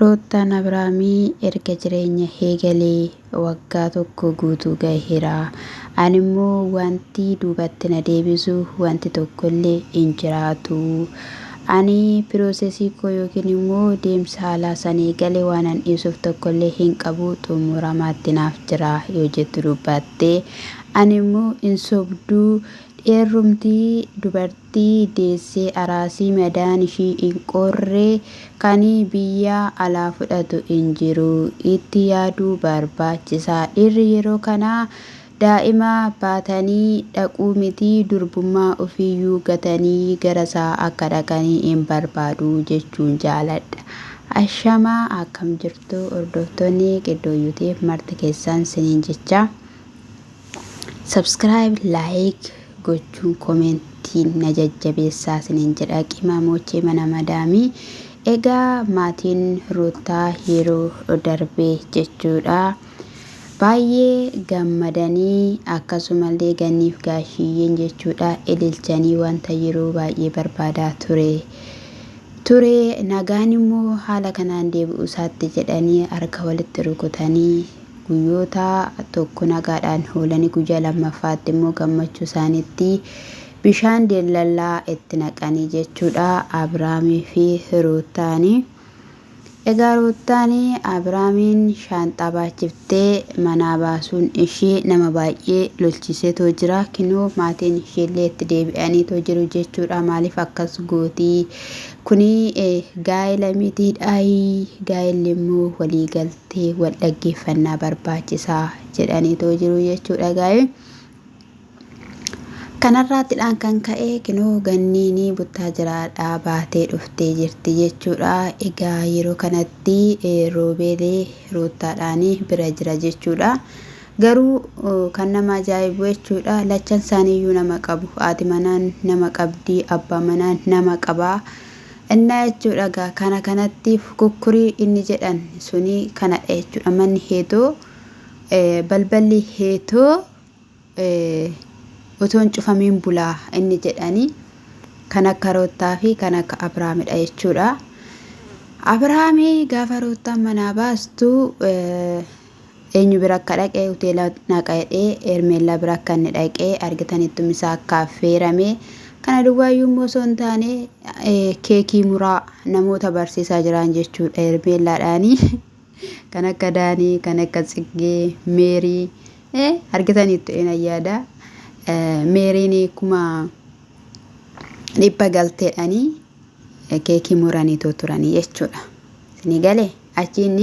Ruutaan Abrahaamii erga jireenya eegalee waggaa tokko guutuu gaheera. Ani immoo wanti duubatti na deebisu wanti tokkollee hin jiraatu. Ani piroosesii koo yookiin immoo deemsa haalaa san eegalee waanan dhiisuuf tokkollee hin qabu, xumuramaatti naaf jira yoo jettu dubbatte. Ani immoo hin sobduu. Dheerumtii dubartii deessee araasii madaan ishii hin qorree kan biyya alaa fudhatu hin jiru itti yaaduu barbaachisaa. Dhiirri yeroo kana daa'ima baatanii dhaquu miti, durbummaa ofiiyyuu gatanii garasaa akka dhaqanii hin barbaadu jechuun jaaladha. Ashamaa akkam jirtu hordoftoonni Qiddoo Yuutiif marti keessan siniin jecha. Subscribe, like gochuun komentiin na jajjabeessaa siniin jedha. Qimaamochee mana madaamii. Egaa maatiin Ruutaa yeroo darbee jechuudha baay'ee gammadanii akkasumallee ganniif gaashiyyeen jechuudha ililchanii wanta yeroo baay'ee barbaadaa ture nagaan immoo haala kanaan deebi'uu isaatti jedhanii harka walitti rukutanii guyyoota tokko nagaadhaan oolanii guyyaa lammaffaatti immoo gammachuu isaaniitti bishaan deellallaa itti naqanii jechuudha Abrahaamii fi Ruutaanii. Egaa Ruutaanii Abrahaamiin shaanxaa baachiftee manaa baasuun ishee nama baay'ee lolchiseetoo jira. Kinoo maatiin isheellee itti deebi'aniitoo jiru jechuudha. Maaliif akkas gootii? Kuni gaa'ela mitiidhaayi. Gaa'elli immoo waliigaltee wal dhaggeeffannaa barbaachisaa jedhaniitoo jiru jechuudha gaa'e. Kanarraatidhaan kan ka'e kinoo ganniini buttaa jiraadhaa baatee dhuftee jirti jechuudha. Egaa yeroo kanatti roobeelee Ruutaadhaanii bira jira jechuudha. Garuu kan nama ajaa'ibu jechuudha lachan isaaniiyyuu nama qabu. Haati manaan nama qabdi, abbaa manaan nama qabaa. Innaa jechuudha egaa kana kanatti kukkurii inni jedhan suni kanadha jechuudha. Manni heetoo balballi heetoo otoon cufamiin bulaa inni jedhanii kan akka Ruutaa fi kan akka Abrahaamidha jechuudha. Abrahaamii gaafa Ruutaan manaa baastu eenyu bira akka dhaqee hoteela naqadhee Hermeellaa bira akka inni dhaqee argitanitti misaa akka affeerame kana duwwaayyuu immoo osoo hin taane keekii muraa namoota barsiisaa jiran jechuudha Hermeellaadhaanii kan akka Daanii, kan akka Tsiggee, Meerii argitanitti een ayyaada. Meeriin kuma dhibba galteedhanii keekii muraniitoo turanii jechuudha. Isinii galee achiin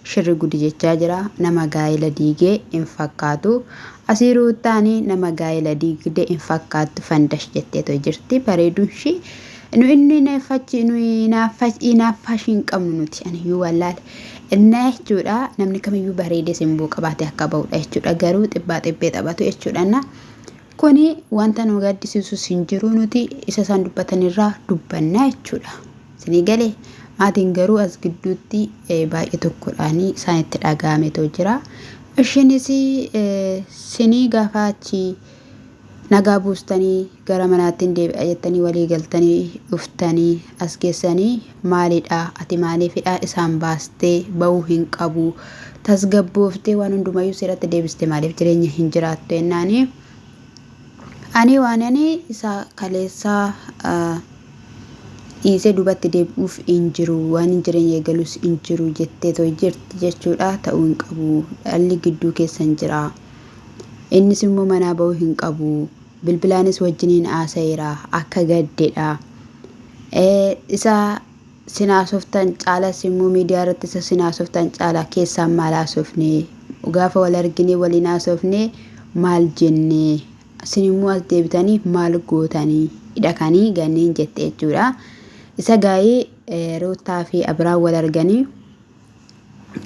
shirri gudi jechaa jira. Nama gaa'ela diigee hin fakkaatu. Asii Ruutaanii nama gaa'ela diigdee hin fakkaattu fandash jetteetoo jirti. Bareeduun ishii inni naaffash hin qabnu nuti aniyyuu wallaale. Innaa jechuudha namni kamiyyuu bareedee simboo qabaatee akka ba'udha jechuudha. Garuu xibbaa xibbee taphatu jechuudha. Kuni wanta nu gaddisiisu hin jiru nuti isa isaan dubbatanirraa dubbannaa jechuudha. Isinii galee maatiin garuu as gidduutti baay'ee tokkodhaanii isaanitti dhaga'ameetoo jira. Isheenis sinii gaafa achi nagaa buustanii gara manaatti deebi'a jettanii walii galtanii dhuftanii as geessanii maalidha ati maaliifidha isaan baastee ba'uu hin qabu tasgabbooftee waan hundumayyuu seeratti deebiste maaliif jireenya hin jiraattu jennaanii. Ani waan isa kaleessaa dhiisee duubatti deebi'uuf hin jiru waan jireenya eegalus hin jiru jetteetoo jirti jechuudha. Ta'uu hin qabu dhalli gidduu keessan jira. Innis immoo manaa ba'uu hin qabu. Bilbilaanis wajjiniin haasa'eera akka gaddeedha. Isa sinaasoftan caalas immoo miidiyaa irratti isa sinaasoftan caalaa keessaan maal haasofne gaafa wal argine waliin haasofne maal jenne isin immoo as deebitanii maal gootanii hidhakanii ganneen jette jechuudha. Isa gaa'ee Ruutaa fi Abrahaam wal arganii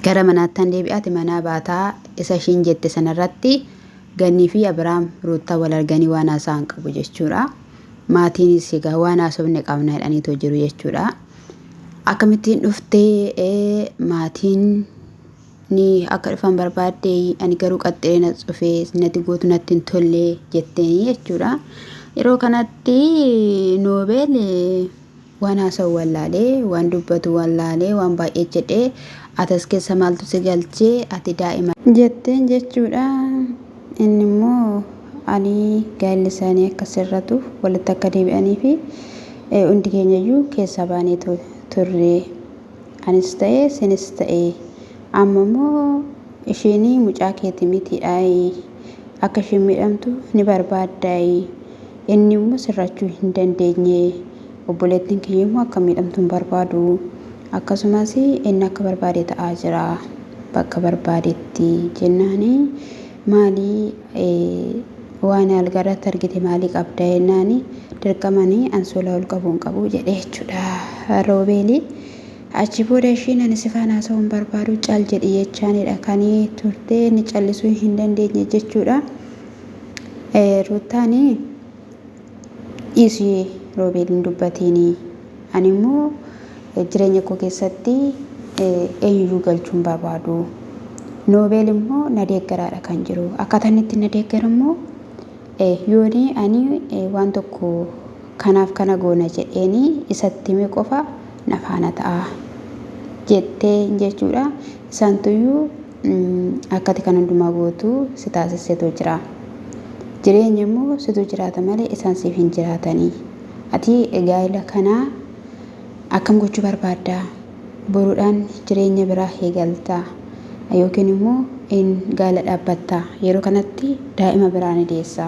gara manaatti deebi'aati manaa baataa isa ishiin jette sanarratti gannii fi Abrahaam Ruutaa wal arganii waan haasa'an qabu jechuudha. Maatiinis egaa waan haasofne qabna jedhaniitoo jiru jechuudha. Akkamittiin dhuftee maatiin ni akka dhufan barbaadde ani garuu qaxxee na cufee natti gootu natti hin tolle jettee jechuudha. Yeroo kanatti Noobel waan haasa'u wallaalee waan dubbatu wallaalee waan baay'ee jedhee atas keessa maaltu si galchee ati daa'ima jetteen jechuudha. Inni immoo ani gaa'elli isaanii akka sirratu walitti akka deebi'anii fi hundi keenyayyuu keessa baanee turre anis ta'ee sinis ta'ee amma immoo isheen mucaa keetii mitiidhaayi akka isheen miidhamtu ni barbaadaayi inni immoo sirrachuu hin dandeenye obboleettiin kiyya immoo akka miidhamtu hin barbaadu akkasumas inni akka barbaade ta'aa jira bakka barbaadetti jennaani maalii waan algarratti argite maalii qabda jennaani dirqamanii ansoolaa ol qabuun qabu jedhee jechuudha Roobeeli. Achi booda isheen ani si faana haasa'uu hin barbaadu caal jedhi jechaanidha kanii turtee ni callisuu hin dandeenye jechuudha. Ruutaan dhiisii Roobeeliin dubbatiini ani immoo jireenya koo keessatti eenyuyyuu galchuu hin barbaadu. Roobeel immoo na deeggaraadha kan jiru akkaataa inni itti na deeggara immoo yooni ani waan tokko kanaaf kana goona jedheeni isatti hime qofa na faana ta'a jettee jechuudha. Isaantuyyuu akkati kan hundumaa gootu si taasisetu jira. Jireenya immoo situ jiraata malee isaan siif hin jiraatanii. Ati gaa'ela kanaa akkam gochuu barbaadda? Boruudhaan jireenya biraa eegalta yookiin immoo gaa'ela dhaabbatta yeroo kanatti daa'ima biraa ni deessa.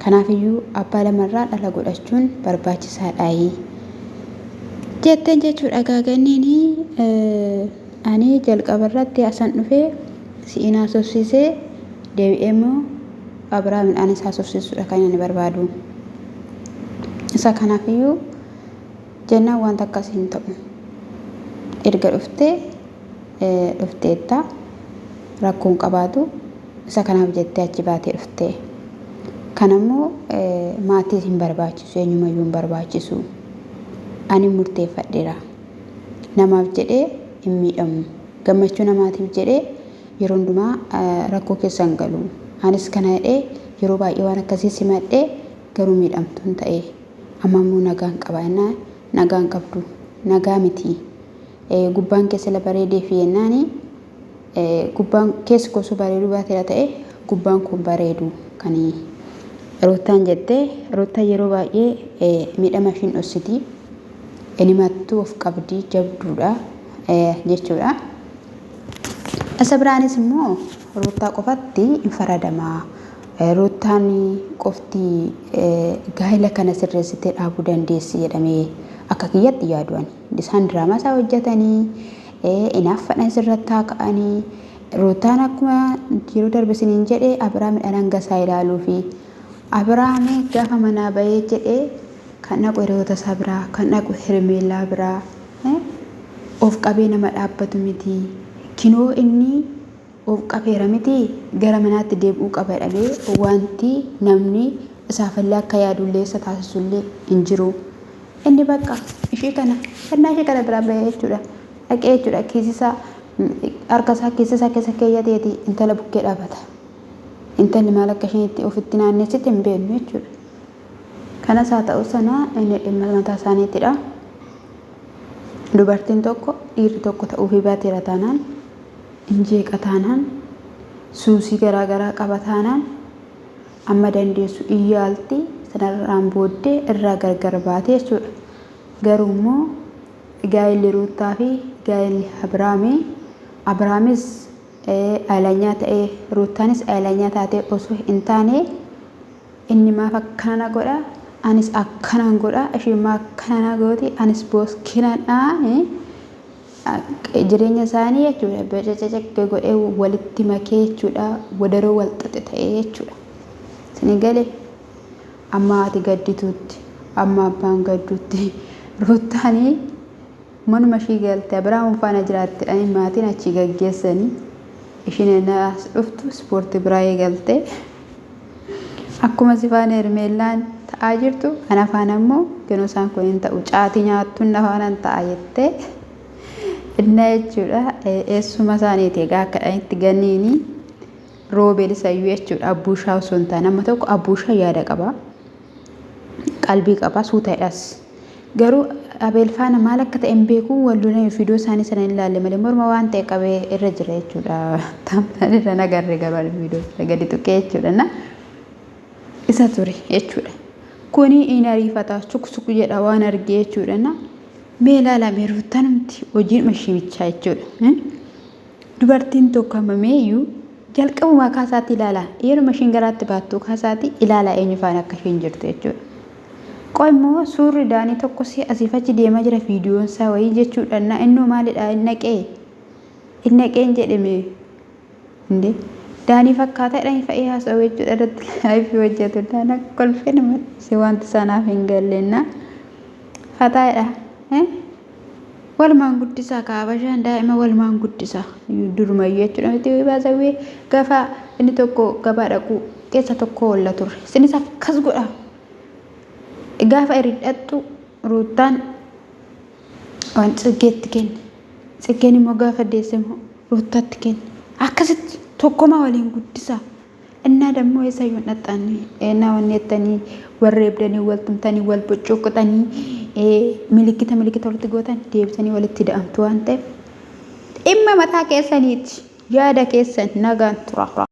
Kanaafiyyuu abbaa lamarraa dhala godhachuun barbaachisaadhaayi jetteen jechuudha. Gaaganniini ani jalqaba irratti asan dhufee si'in haasofsiisee deebi'ee immoo Abrahaamin anis haasofsiisuudha kan inni barbaadu. Isa kanaafiyyuu jennaan wanta akkasii hin ta'u. Erga dhufteetta rakkoon qabaatu isa kanaaf jettee achi baatee dhufte. Kanammoo maatii hin barbaachisu eenyumayyuu hin barbaachisu. Ani murteeffadheera. Namaaf jedhee hin miidhamu. Gammachuu namaatiif jedhee yeroo hundumaa rakkoo keessa hin galu. Anis kana jedhee yeroo baay'ee waan akkasii simadhee garuu miidhamtuun ta'e amma immoo nagaan qaba jennaan nagaan qabdu nagaa miti. Gubbaan keessa la bareedee fi jennaani gubbaan keessi kosuu bareeduu baateera ta'e gubbaan kun bareedu kan Ruutaan jettee Ruutaan yeroo baay'ee miidhama ishiin dhossiti inimattuu of qabdii jabduudha jechuudha. Isa biraanis immoo Ruutaa qofatti hin faradamaa. Ruutaan qofti gaa'ela kana sirreessitee dhaabuu dandeessi jedhamee akka kiyyatti yaadu'ani. Isaan diraamaa isaa hojjetanii inaaffadhan sirratti haa ka'anii. Ruutaan akkuma yeroo darbe isiniin jedhee Abrahaam dhalangasaa ilaaluu fi Abrahaam gaafa manaa bahee jedhee kan dhaqu hiriyoota isaa biraa kan dhaqu Hermeelaa biraa of qabee nama dhaabbatu miti. Kinoo inni of qabeera miti gara manaatti deebi'uu qaba dhalee wanti namni isaafillee akka yaadullee isa taasisullee hin jiru. Inni bakka ishee kana biraa bahee jechuudha. Dhaqee jechuudha kiisisaa harkasaa kiisisaa keessa keeyyateeti intala bukkee dhaabata. Intalli maal akka isheen itti ofitti naannessite hin beeknu jechuudha. Kanas haa ta'u sana inni dhimma mataa isaaniitidha. Dubartiin tokko dhiirri tokko ta'uufii baateera taanaan injeeqa taanaan suusii garaagaraa qaba taanaan amma dandeessu iyyaalti sanarraan booddee irraa gargar baate jechuudha. Garuu immoo gaa'elli Ruutaa fi gaa'elli Abrahaamis aalanyaa ta'ee Ruutaanis aalanyaa taatee osoo hin taane inni maaf akkana godha anis akkanaan godha isheen maa akkana gooti anis booskinadhaa jireenya isaanii jechuudha. Becececeke godhee walitti makee jechuudha wadaroo wal xaxe ta'ee jechuudha. Isin galee amma ati gaddituutti amma abbaan gadduutti Ruutaanii manuma ishii galte Abrahaam faana jiraattidhaan maatiin achi gaggeessanii isheen as dhuftu ispoortii biraa eegalte akkuma si faana Hermeelaan ta'aa jirtu ana faana immoo genoo isaan kun hin ta'u caatii nyaattuun na faana hin ta'a jettee inna jechuudha. Eessuma isaaniiti egaa akkadhaan itti ganniini Roobeel isayyuu jechuudha abbuushaa osoo hin taane nama tokko abbuushaa yaada qaba qalbii qaba suutaadhas garuu abeelfaana maal akka ta'e hin beeku walloon viidiyoo isaanii sana ilaalle malee morma waan ta'e qabee irra jira jechuudha. Tamtaan irra nagarree garuu viidiyoo gadi tuqee jechuudha na isa ture jechuudha. Kuni in ariifata suk jedha waan argee jechuudha na mee ilaalame ruutanumti hojiin mashimichaa jechuudha. Dubartiin tokko hamameeyyuu jalqabuma kaasaatti ilaala yeroo mashiin garaatti baattuu kaasaatti ilaala eenyu faana akka isheen jirtu jechuudha. Qoymoo suurri daanii tokko si asiifachi deemaa jira viidiyoon isaa wayii jechuudha na innoo maalidha innaqeen jedhame inde daanii fakkaataadhaan fa'ee haasawee jechuudha irratti laayifii hojjetu daana kolfee nama si wanti sanaaf hin galleenna fataadha walmaan guddisaa kaabashaan daa'ima walmaan guddisaa durumayyuu jechuudha miti baasawee gaafa inni tokko gabaa dhaqu keessa tokko walla turre sinis akkas godha. Gaafa iridhattu ruutaan waan tsiggeetti kenne tsiggeen immoo gaafa deessemu ruutaatti kenne akkasitti tokkoma waliin guddisaa innaa dammoo eessayyuu dhaxxanii eenaa wanneettanii warreebdanii waltumtanii wal boccoqxanii milikita walitti gootan deebisanii walitti da'amtu waan ta'eef dhimma mataa keessaniiti yaada keessan nagaan tura.